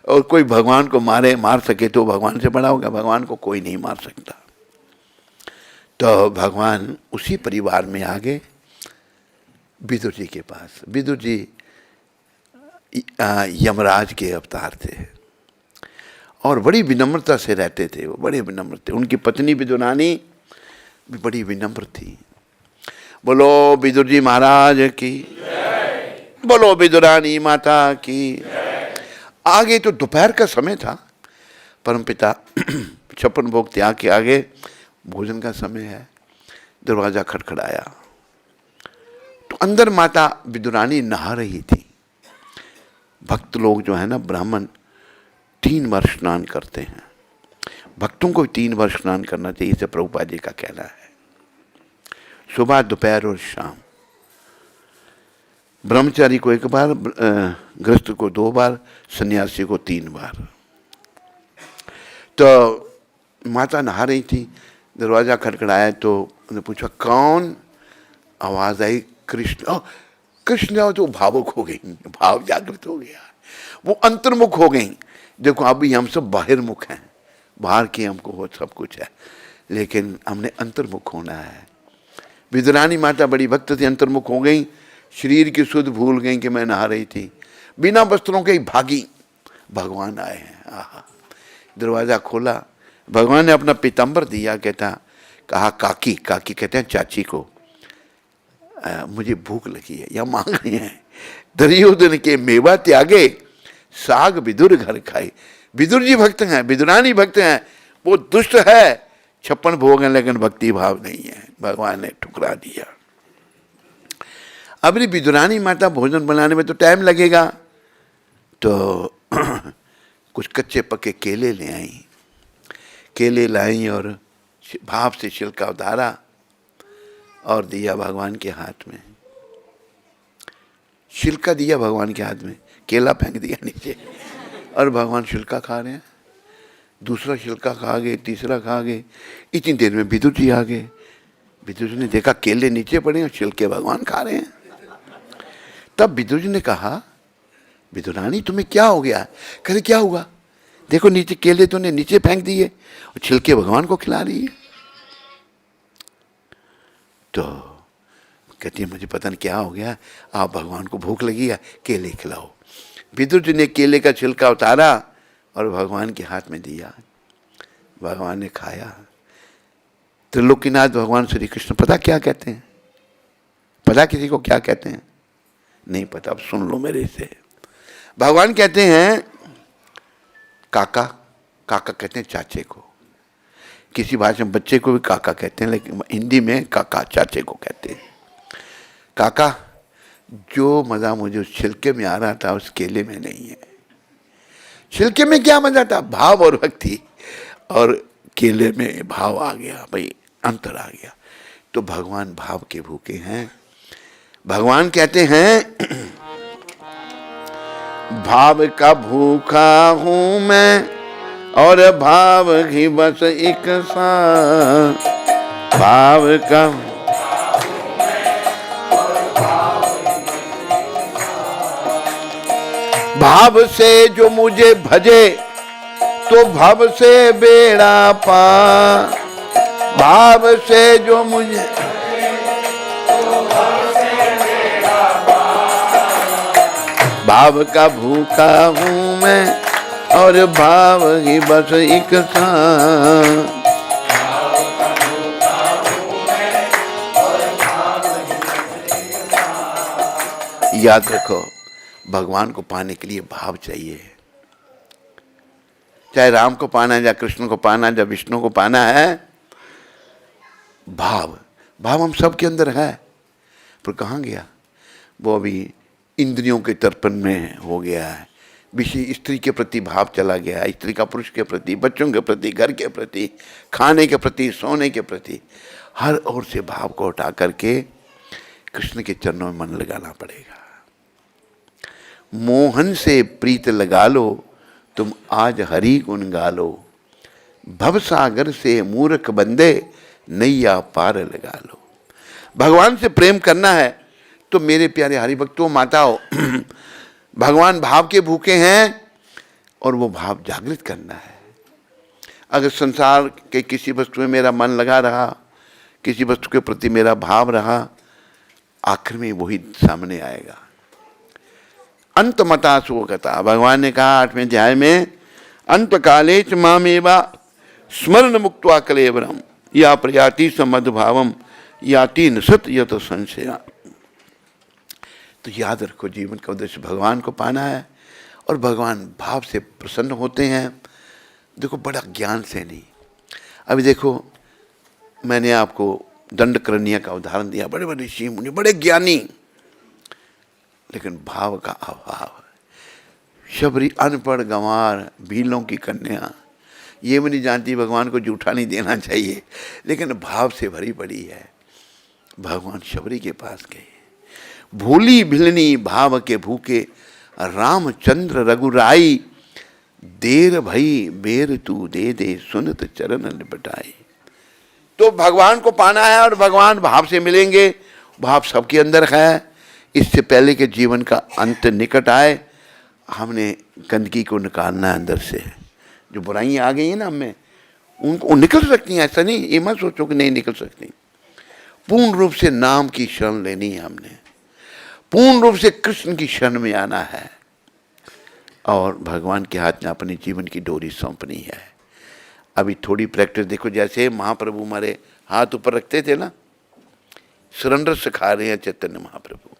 और कोई भगवान को मार सके तो भगवान से बड़ा होगा, भगवान को कोई नहीं मार सकता। तो भगवान उसी परिवार में आ गए विदुर जी के पास। विदुर जी यमराज के अवतार थे और बड़ी विनम्रता से रहते थे, वो बड़े विनम्र थे। उनकी पत्नी विदुरानी भी बड़ी विनम्र थी। बोलो विदुर जी महाराज की, बोलो विदुरानी माता की। आगे तो दोपहर का समय था, परमपिता 56 भोग त्याग के आगे भोजन का समय है। दरवाजा खटखटाया तो अंदर माता विदुरानी नहा रही थी। भक्त लोग जो है ना, ब्राह्मण 3 बार स्नान करते हैं, भक्तों को 3 बार स्नान करना चाहिए, इसे प्रभुपाद जी का कहना है। सुबह, दोपहर और शाम। ब्रह्मचारी को 1 बार, गृहस्थ को 2 बार, सन्यासी को 3 बार। तो माता नहा रही थी, दरवाजा खटखटाया तो उन्होंने पूछा कौन? आवाज आई कृष्ण। कृष्ण तो भावुक हो गई, भाव जागृत हो गया, वो अंतर्मुख हो गई। देखो अभी हम सब बाहिर्मुख हैं, बाहर की हमको हो सब कुछ है, लेकिन हमने अंतर्मुख होना है। विदुरानी माता बड़ी भक्त थी, अंतर्मुख हो गई, शरीर की सुध भूल गई कि मैं नहा रही थी, बिना वस्त्रों के ही भागी। भगवान आए हैं, आहा। दरवाजा खोला, भगवान ने अपना पीताम्बर दिया, कहा काकी, काकी कहते हैं चाची को, मुझे भूख लगी है, या मांग रही हैं। दुर्योधन के मेवा त्यागे, साग विदुर घर खाए। विदुर जी भक्त हैं, विदुरानी भक्त हैं, वो दुष्ट है, 56 भोग हैं, लेकिन भक्ति भाव नहीं है। भगवान ने ठुकरा दिया। अब विदुरानी माता भोजन बनाने में तो टाइम लगेगा, तो कुछ कच्चे पके केले ले आई। केले लाई और भाप से छिलका उतारा और दिया भगवान के हाथ में। छिलका दिया भगवान के हाथ में, केला फेंक दिया नीचे, और भगवान छिलका खा रहे हैं। दूसरा छिलका खा गए, तीसरा खा गए। इतनी देर में विदुर जी आ गए। विदुर जी ने देखा केले नीचे पड़े और छिलके भगवान खा रहे हैं। तब विदुर जी ने कहा विदुरानी तुम्हें क्या हो गया? कहते क्या हुआ? देखो नीचे केले तूने नीचे फेंक दिए और छिलके भगवान को खिला रही है। तो कहती है मुझे पता नहीं क्या हो गया, आप भगवान को भूख लगी है, केले खिलाओ। विदुर जी ने केले का छिलका उतारा और भगवान के हाथ में दिया। भगवान ने खाया। त्रिलोकीनाथ भगवान श्री कृष्ण पता क्या कहते हैं? पता किसी को क्या कहते हैं? नहीं पता, अब सुन लो मेरे से। भगवान कहते हैं काका, काका कहते हैं चाचे को, किसी भाषा में बच्चे को भी काका कहते हैं, लेकिन हिंदी में काका चाचे को कहते हैं। काका, जो मज़ा मुझे उस छिलके में आ रहा था उस केले में नहीं है। छिलके में क्या मज़ा था? भाव और भक्ति, और केले में भाव आ गया, भाई अंतर आ गया। तो भगवान भाव के भूखे हैं। भगवान कहते हैं भाव का भूखा हूं मैं और भाव ही बस एक सा, भाव का भाव से जो मुझे भजे तो भव से बेड़ा पार, भाव से जो मुझे भाव का भूखा हूं मैं और भाव ही बस एक सा। याद रखो, भगवान को पाने के लिए भाव चाहिए। चाहे राम को पाना है, या कृष्ण को पाना है, या विष्णु को पाना है, भाव भाव हम सब के अंदर है। पर कहाँ गया वो? अभी इंद्रियों के तर्पण में हो गया है। विषय स्त्री के प्रति भाव चला गया है, स्त्री का पुरुष के प्रति, बच्चों के प्रति, घर के प्रति, खाने के प्रति, सोने के प्रति, हर ओर से भाव को उठा करके कृष्ण के चरणों में मन लगाना पड़ेगा। मोहन से प्रीत लगा लो तुम आज हरि गुण गा लो, भवसागर से मूर्ख बंदे नैया पार लगा लो। भगवान से प्रेम करना है तो मेरे प्यारे हरि भक्तों, माताओं, भगवान भाव के भूखे हैं और वो भाव जागृत करना है। अगर संसार के किसी वस्तु में मेरा मन लगा रहा, किसी वस्तु के प्रति मेरा भाव रहा, आखिर में वही सामने आएगा। अंत मता सुगता, भगवान ने कहा 8वें अध्याय में, अंत काले च मामेवा स्मरण मुक्त्वा कलेवरम या प्रयाति समद्भावम याति न सत यत संशया। तो याद रखो, जीवन का उद्देश्य भगवान को पाना है और भगवान भाव से प्रसन्न होते हैं। देखो, बड़ा ज्ञान से नहीं। अभी देखो, मैंने आपको दंडकरण्य का उदाहरण दिया, बड़े बड़े ऋषि मुनि, बड़े ज्ञानी, लेकिन भाव का अभाव। शबरी अनपढ़ गंवार, भीलों की कन्या, ये भी नहीं जानती भगवान को जूठा नहीं देना चाहिए, लेकिन भाव से भरी पड़ी है। भगवान शबरी के पास गए, भूली भिलनी भाव के भूखे रामचंद्र रघुराई, देर भई बेर तू दे दे सुनत चरण निपटाई। तो भगवान को पाना है और भगवान भाव से मिलेंगे। भाव सबके अंदर है। इससे पहले के जीवन का अंत निकट आए, हमने गंदगी को निकालना है अंदर से। जो बुराइयां आ गई हैं ना हमें, उनको निकल सकती हैं, ऐसा नहीं, ये मत सोचो कि नहीं निकल सकती। पूर्ण रूप से नाम की शरण लेनी है हमने, पूर्ण रूप से कृष्ण की शरण में आना है और भगवान के हाथ में अपने जीवन की डोरी सौंपनी है। अभी थोड़ी प्रैक्टिस देखो, जैसे महाप्रभु हमारे हाथ ऊपर रखते थे ना, सरेंडर सिखा रहे हैं चैतन्य महाप्रभु।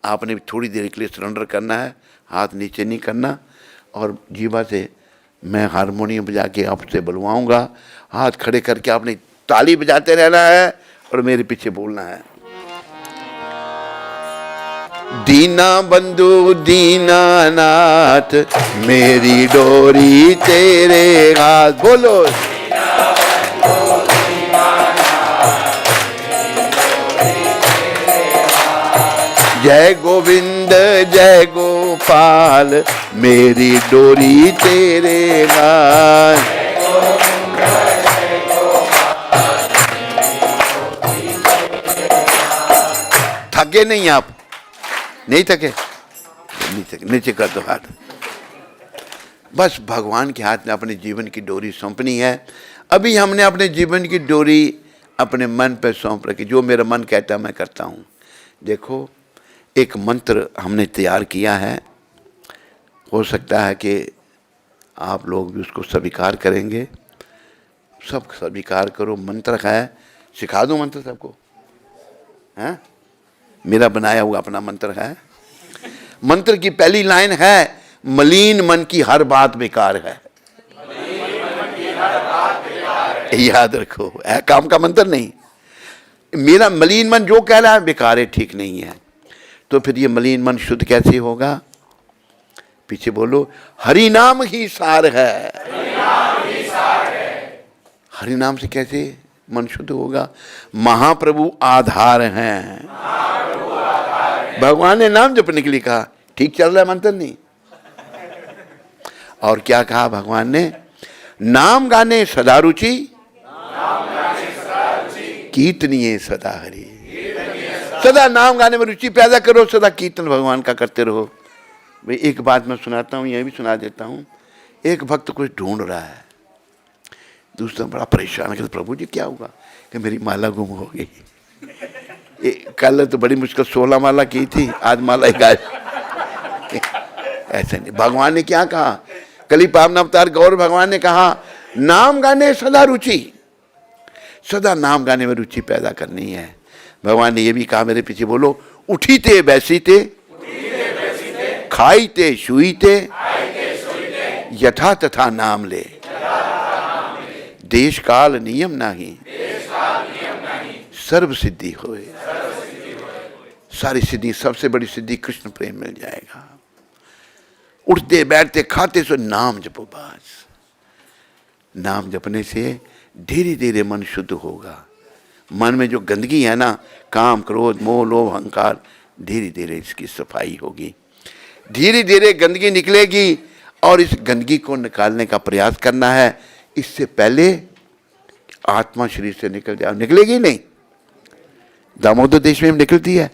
आपने भी थोड़ी देर के लिए सरेंडर करना है, हाथ नीचे नहीं करना, और जीवा से मैं हारमोनियम बजा के आपसे बुलवाऊंगा, हाथ खड़े करके आपने ताली बजाते रहना है और मेरे पीछे बोलना है, दीना बंधु दीनानाथ मेरी डोरी तेरे हाथ। बोलो, जय गोविंद जय गोपाल मेरी डोरी तेरे हाथ। थके नहीं आप? नहीं थके? नीचे कर दो हाथ। बस भगवान के हाथ में अपने जीवन की डोरी सौंपनी है। अभी हमने अपने जीवन की डोरी अपने मन पे सौंप रखी, जो मेरा मन कहता है मैं करता हूँ। देखो, एक मंत्र हमने तैयार किया है, हो सकता है कि आप लोग भी उसको स्वीकार करेंगे। सब स्वीकार करो। मंत्र है, सिखा दूँ मंत्र सबको? हैं? मेरा बनाया हुआ अपना मंत्र है। मंत्र की पहली लाइन है, मलिन मन की हर बात बेकार है। याद रखो, है काम का मंत्र नहीं। मेरा मलिन मन जो कह रहा है बेकार है, ठीक नहीं है। तो फिर ये मलिन मन शुद्ध कैसे होगा? पीछे बोलो, हरि नाम ही सार है। हरि नाम से कैसे मन शुद्ध होगा? महाप्रभु आधार हैं। भगवान ने नाम जपने के लिए कहा, ठीक चल रहा है मंत्र नहीं। और क्या कहा भगवान ने? नाम गाने सदा रुचि, कीर्तनीय सदा हरि। सदा नाम गाने में रुचि पैदा करो, सदा कीर्तन भगवान का करते रहो। भाई एक बात मैं सुनाता हूँ, यह भी सुना देता हूँ। एक भक्त कुछ ढूंढ रहा है, दूसरा बड़ा परेशान है, प्रभु जी क्या हुआ? कि मेरी माला गुम हो गई। कल तो बड़ी मुश्किल 16 माला की थी, आज माला ही गायब। ऐसा नहीं, भगवान ने क्या कहा? कली पावन अवतार गौर भगवान ने कहा, नाम गाने सदा रुचि, सदा नाम गाने में रुचि पैदा करनी है। भगवान ने यह भी कहा, मेरे पीछे बोलो, उठीते बैसीते, खाईते शुईते, यथा तथा नाम ले, देश काल नियम नाही, सर्व सिद्धि होए। सारी सिद्धि, सबसे बड़ी सिद्धि कृष्ण प्रेम मिल जाएगा। उठते बैठते खाते सो नाम जपो बस। नाम जपने से धीरे धीरे मन शुद्ध होगा। मन में जो गंदगी है ना, काम क्रोध मोह लोभ अहंकार, धीरे धीरे इसकी सफाई होगी। धीरे धीरे गंदगी निकलेगी और इस गंदगी को निकालने का प्रयास करना है। इससे पहले आत्मा शरीर से निकल जाए, निकलेगी नहीं। दामोदर देश में निकलती है,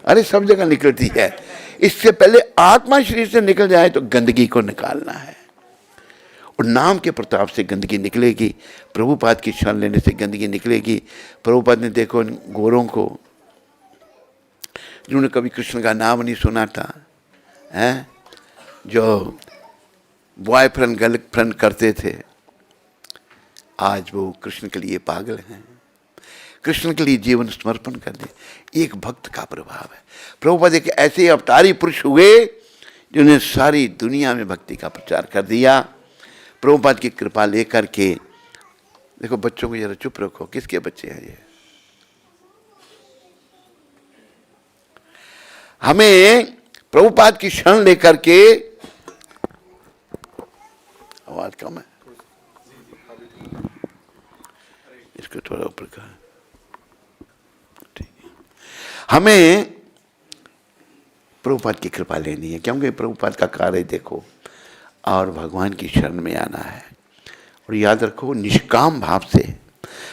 अरे सब जगह निकलती है। इससे पहले आत्मा शरीर से निकल जाए तो गंदगी को निकालना है, और नाम के प्रताप से गंदगी निकलेगी। प्रभुपाद की शरण लेने से गंदगी निकलेगी। प्रभुपाद ने देखो इन गोरों को, जिन्होंने कभी कृष्ण का नाम नहीं सुना था, हैं, जो बॉयफ्रेंड गर्लफ्रेंड करते थे, आज वो कृष्ण के लिए पागल हैं, कृष्ण के लिए जीवन समर्पण कर दे। एक भक्त का प्रभाव है। प्रभुपाद एक ऐसे अवतारी पुरुष हुए जिन्होंने सारी दुनिया में भक्ति का प्रचार कर दिया। प्रभुपाद की कृपा लेकर के, देखो बच्चों को जरा चुप रखो, किसके बच्चे हैं ये? हमें प्रभुपाद की शरण लेकर के, आवाज कम है, इसको थोड़ा ऊपर का, ठीक है। हमें प्रभुपाद की कृपा लेनी है, क्योंकि प्रभुपाद का कार्य देखो, और भगवान की शरण में आना है। और याद रखो, निष्काम भाव से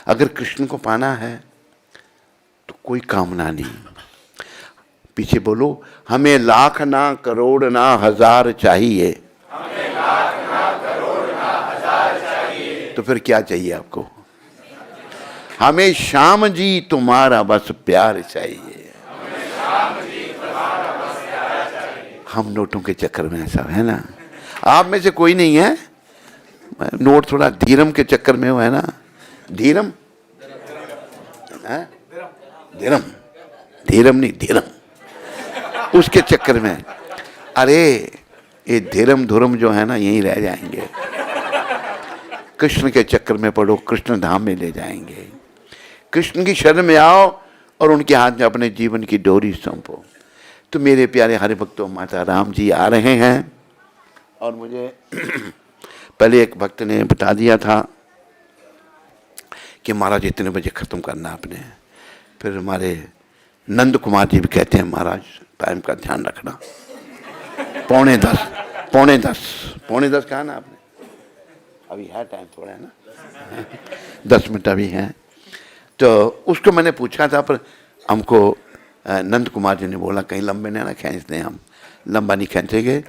अगर कृष्ण को पाना है तो कोई कामना नहीं। पीछे बोलो, हमें लाख ना करोड़ ना हजार चाहिए। हमें लाख ना करोड़ ना हजार चाहिए। तो फिर क्या चाहिए आपको? हमें श्याम जी तुम्हारा बस प्यार चाहिए। हमें श्याम जी तुम्हारा बस प्यार चाहिए। हम नोटों के चक्कर में सब है ना, आप में से कोई नहीं है नोट थोड़ा धीरम के चक्कर में हो, है ना? धीरम धीरम धीरम नहीं, धीरम, उसके चक्कर में। अरे ये धीरम धुरम जो है ना, यहीं रह जाएंगे। कृष्ण के चक्कर में पड़ो, कृष्ण धाम में ले जाएंगे। कृष्ण की शरण में आओ और उनके हाथ में अपने जीवन की डोरी सौंपो। तो मेरे प्यारे हरि भक्तों, माता राम जी आ रहे हैं। और मुझे पहले एक भक्त ने बता दिया था कि महाराज इतने बजे ख़त्म करना आपने। फिर हमारे नंद कुमार जी भी कहते हैं, महाराज टाइम का ध्यान रखना। पौने दस कहा ना आपने, अभी है टाइम थोड़ा, है ना, 10 मिनट अभी हैं। तो उसको मैंने पूछा था, पर हमको नंद कुमार जी ने बोला कहीं लंबे नहीं ना खींच दें, हम लंबा नहीं खींचेंगे,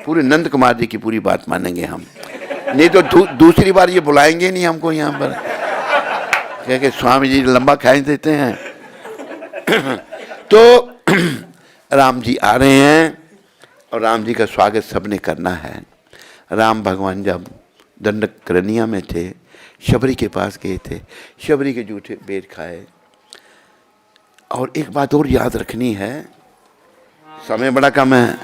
पूरे नंद कुमार जी की पूरी बात मानेंगे हम, नहीं तो दूसरी बार ये बुलाएंगे नहीं हमको यहाँ पर, क्योंकि स्वामी जी लंबा खींच देते हैं। तो राम जी आ रहे हैं और राम जी का स्वागत सबने करना है। राम भगवान जब दंडकारण्य में थे, शबरी के पास गए थे, शबरी के जूठे बेर खाए और एक बात और याद रखनी है, समय बड़ा कम है।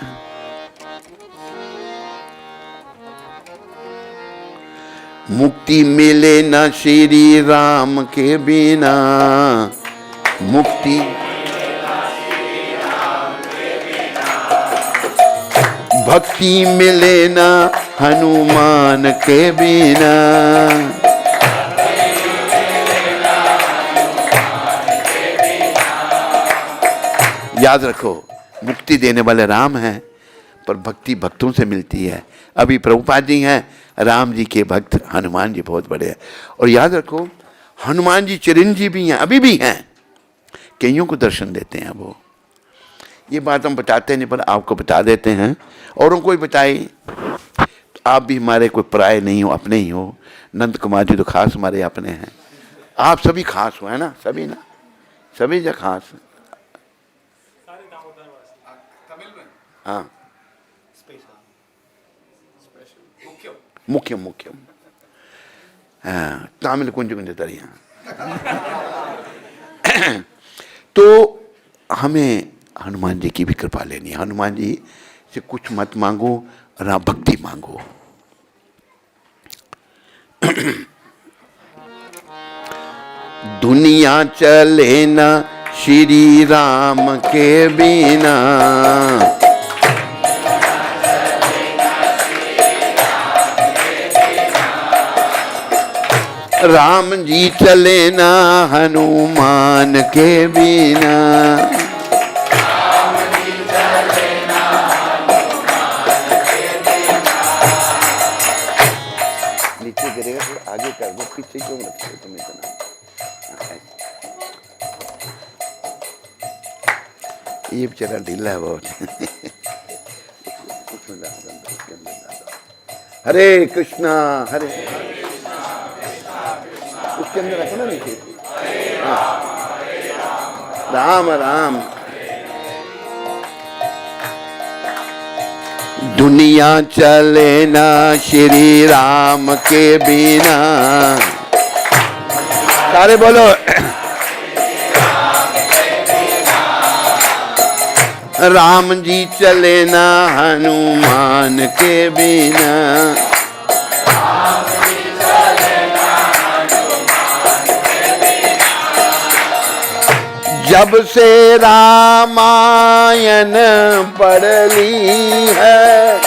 मुक्ति मिले न श्री राम के बिना, मुक्ति भक्ति मिले न हनुमान के बिना। याद रखो, मुक्ति देने वाले राम हैं, पर भक्ति भक्तों से मिलती है। अभी प्रभुपाद जी हैं, राम जी के भक्त हनुमान जी बहुत बड़े हैं। और याद रखो, हनुमान जी चिरंजीवी भी हैं, अभी भी हैं, कईयों को दर्शन देते हैं वो। ये बात हम बताते नहीं, पर आपको बता देते हैं, औरों को भी बताई। तो आप भी हमारे कोई पराये नहीं हो, अपने ही हो। नंद कुमार जी तो खास हमारे अपने हैं, आप सभी खास हो, है ना, सभी ना, सभी जो खास। हाँ, मुख्यम मुख्यम, हाँ, तमिल कुंज कुंज तरिया। तो हमें हनुमान जी की भी कृपा लेनी है। हनुमान जी से कुछ मत मांगो, राम भक्ति मांगो। दुनिया चले ना श्री राम के बिना, राम जी चले ना हनुमान के बिना। नीचे गिरेगा, थोड़ा आगे कर दो, पीछे क्यों रखते हो तुम इतना। ये बेचारा ढीला है बहुत। हरे कृष्णा हरे, उसके अंदर रखो ना नीचे, राम राम। दुनिया चले ना श्री राम के बिना, सारे बोलो, राम जी चले ना हनुमान के बिना। जब से रामायण पढ़ ली है,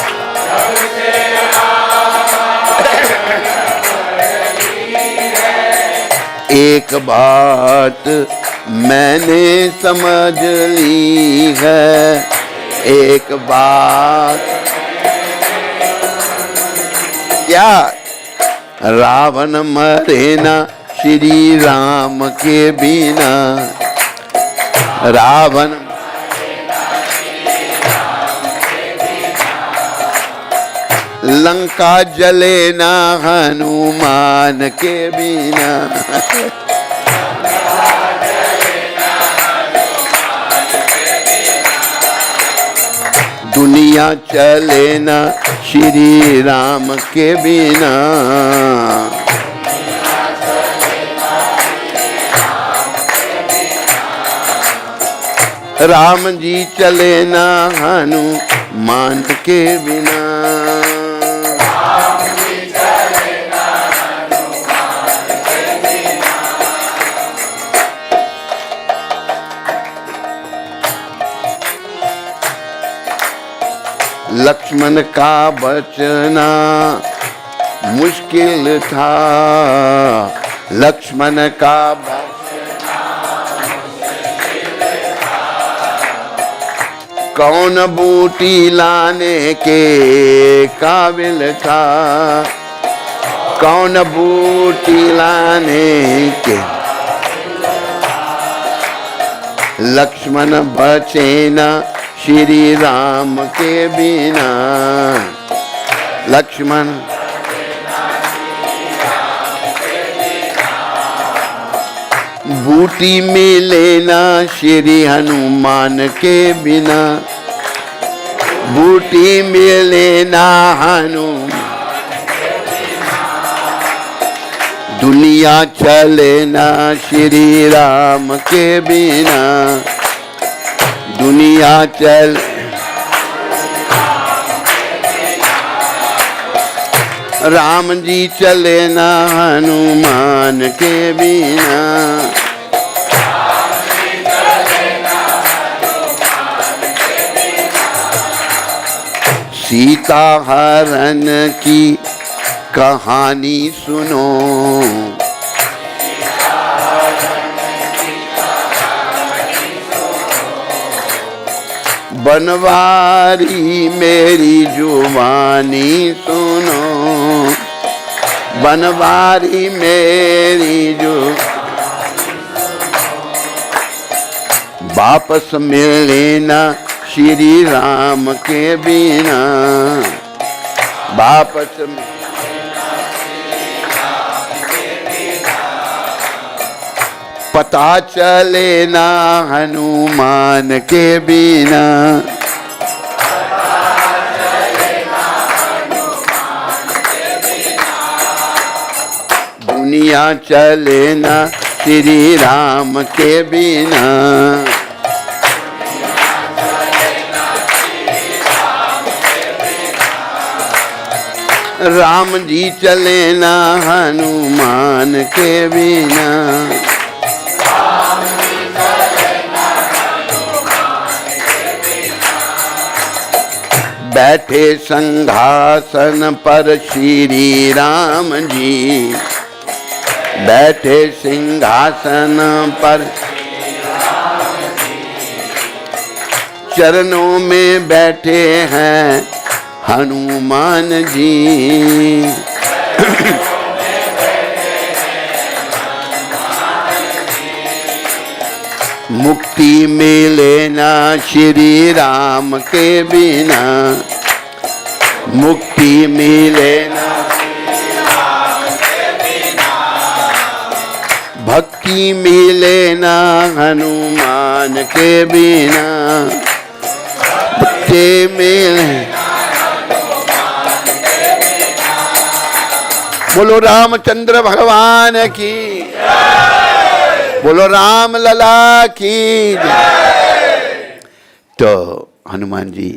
एक बात मैंने समझ ली है, एक बात क्या, रावण मरे ना श्री राम के बिना। रावण लंका जले ना हनुमान के बिना। दुनिया चले ना श्री राम के बिना। राम जी चले ना हनुमान के बिना। लक्ष्मण का बचना मुश्किल था, लक्ष्मण का कौन बूटी लाने के काबिल था, कौन बूटी लाने के। लक्ष्मण बचे ना श्री राम के बिना। लक्ष्मण बूटी मिले ना श्री हनुमान के बिना। बूटी मिले ना हनुमान। दुनिया चले ना श्री राम के बिना, दुनिया चल राम जी चले ना हनुमान के बिना, सीता हरण की कहानी सुनो, बनवारी मेरी जुबानी सुनो, बनवारी मेरी जो वापस मिले ना श्री राम के बिना, वापस पता चले ना हनुमान के बिना, दुनिया चले ना श्री राम के बिना, राम जी चले ना हनुमान के बिना, बैठे सिंहासन पर श्री राम जी, बैठे सिंहासन पर, चरणों में बैठे हैं हनुमान जी, मुक्ति मिले ना श्री राम के बिना, मुक्ति मिले ना भक्ति मिले ना हनुमान के बिना, बच्चे मिले। बोलो रामचंद्र भगवान की, बोलो राम लला की। तो हनुमान जी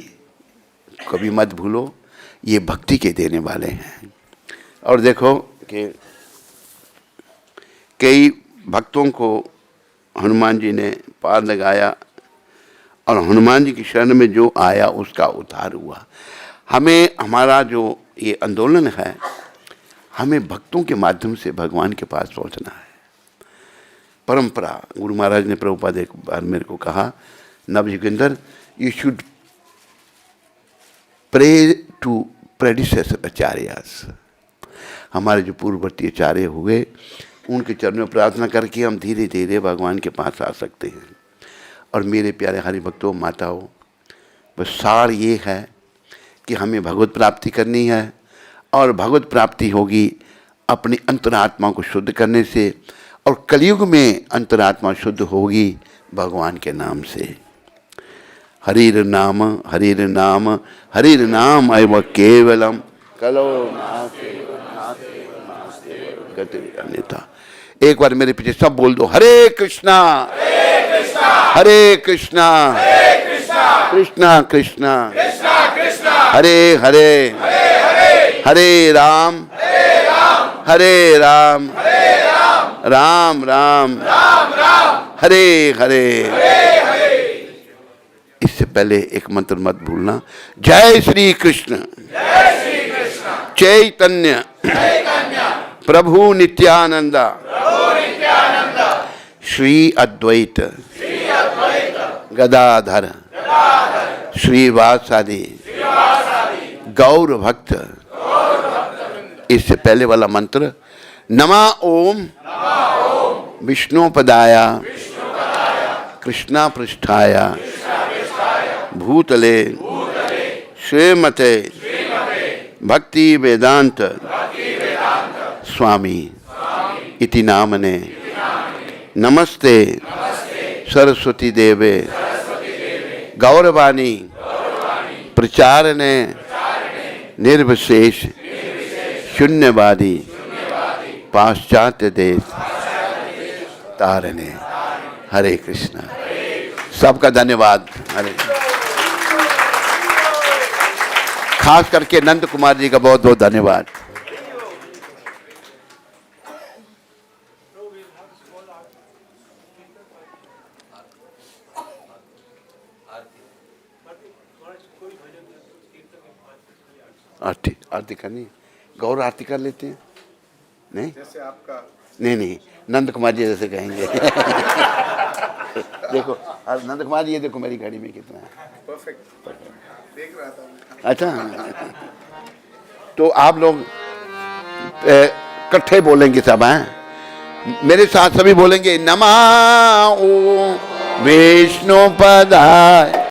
कभी मत भूलो, ये भक्ति के देने वाले हैं। और देखो कि कई भक्तों को हनुमान जी ने पार लगाया और हनुमान जी की शरण में जो आया उसका उद्धार हुआ। हमें हमारा जो ये आंदोलन है, हमें भक्तों के माध्यम से भगवान के पास पहुंचना है। परंपरा, गुरु महाराज ने प्रभुपाद एक बार मेरे को कहा, Navayugendra, you should pray to predecessor acharyas. हमारे जो पूर्ववर्ती आचार्य हुए, उनके चरणों में प्रार्थना करके हम धीरे धीरे भगवान के पास आ सकते हैं। और मेरे प्यारे हरि भक्तों, माताओं, बस सार ये है कि हमें भगवत प्राप्ति करनी है, और भगवत प्राप्ति होगी अपनी अंतरात्मा को शुद्ध करने से, और कलयुग में अंतरात्मा शुद्ध होगी भगवान के नाम से। हरिर नाम हरिर नाम हरिर नाम एव केवलम कलो अन्यथा। एक बार मेरे पीछे सब बोल दो, हरे कृष्णा हरे कृष्णा कृष्णा कृष्णा हरे हरे हरे राम राम राम हरे हरे। इससे पहले एक मंत्र मत भूलना, जय श्री कृष्ण चैतन्य प्रभु नित्यानंदा श्री अद्वैत गदाधर श्रीवासादि गौर भक्त। इससे पहले वाला मंत्र, नमा ओम विष्णुपदाय कृष्णा पृष्ठाय भूतले श्रीमते भक्ति वेदांत स्वामी इति नामने नमस्ते सरस्वती देवे गौरवाणी प्रचारणे निर्विशेष शून्यवादी पाश्चात्य देश तारने। हरे कृष्णा। सबका धन्यवाद। हरे, खास करके नंद कुमार जी का बहुत बहुत धन्यवाद। आरती आरती करनी, गौर आरती कर लेते हैं। नहीं जैसे आपका नहीं, नंद कुमार जी जैसे कहेंगे। देखो नंद कुमार जी, ये देखो मेरी घड़ी में कितना है। परफेक्ट देख रहा था मैं। अच्छा, तो आप लोग इकट्ठे बोलेंगे सब हैं, मेरे साथ सभी बोलेंगे नमः ओम विष्णु पदाय